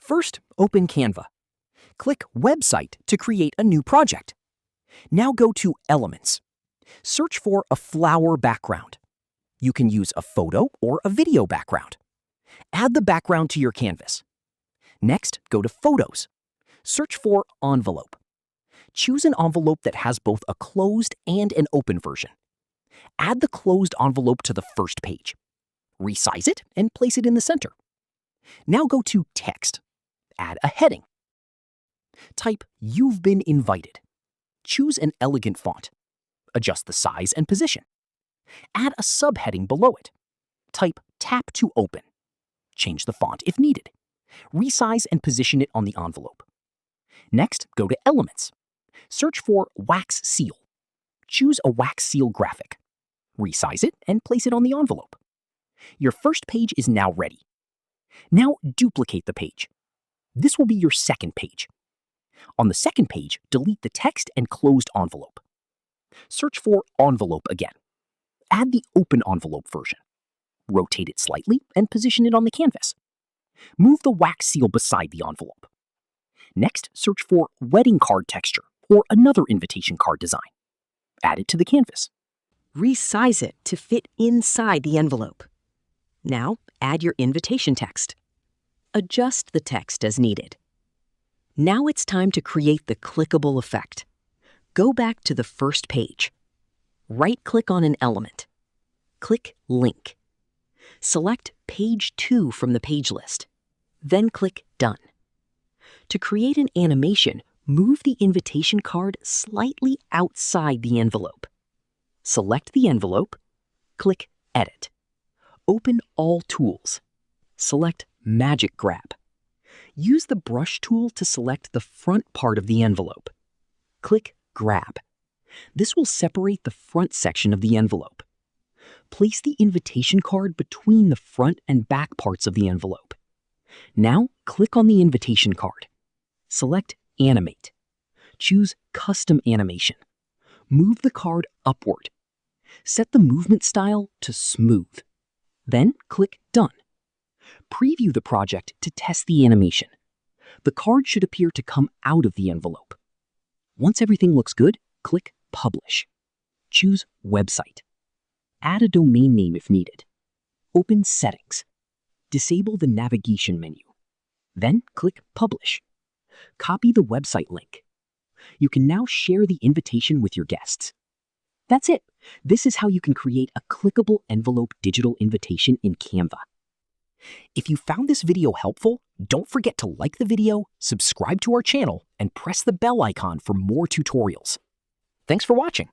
First, open Canva. Click Website to create a new project. Now go to Elements. Search for a flower background. You can use a photo or a video background. Add the background to your canvas. Next, go to Photos. Search for Envelope. Choose an envelope that has both a closed and an open version. Add the closed envelope to the first page. Resize it and place it in the center. Now go to Text. Add a heading. Type "You've been invited." Choose an elegant font. Adjust the size and position. Add a subheading below it. Type "Tap to open." Change the font if needed. Resize and position it on the envelope. Next, go to Elements. Search for Wax Seal. Choose a wax seal graphic. Resize it and place it on the envelope. Your first page is now ready. Now duplicate the page. This will be your second page. On the second page, delete the text and closed envelope. Search for Envelope again. Add the open envelope version. Rotate it slightly and position it on the canvas. Move the wax seal beside the envelope. Next, search for Wedding Card Texture or another invitation card design. Add it to the canvas. Resize it to fit inside the envelope. Now, add your invitation text. Adjust the text as needed. Now it's time to create the clickable effect. Go back to the first page. Right-click on an element. Click Link. Select Page 2 from the page list. Then click Done. To create an animation, move the invitation card slightly outside the envelope. Select the envelope. Click Edit. Open All Tools. Select Magic Grab. Use the brush tool to select the front part of the envelope. Click Grab. This will separate the front section of the envelope. Place the invitation card between the front and back parts of the envelope. Now, click on the invitation card. Select Animate. Choose Custom Animation. Move the card upward. Set the movement style to Smooth. Then click Done. Preview the project to test the animation. The card should appear to come out of the envelope. Once everything looks good, click Publish. Choose Website. Add a domain name if needed. Open Settings. Disable the navigation menu. Then click Publish. Copy the website link. You can now share the invitation with your guests. That's it. This is how you can create a clickable envelope digital invitation in Canva. If you found this video helpful, don't forget to like the video, subscribe to our channel, and press the bell icon for more tutorials. Thanks for watching.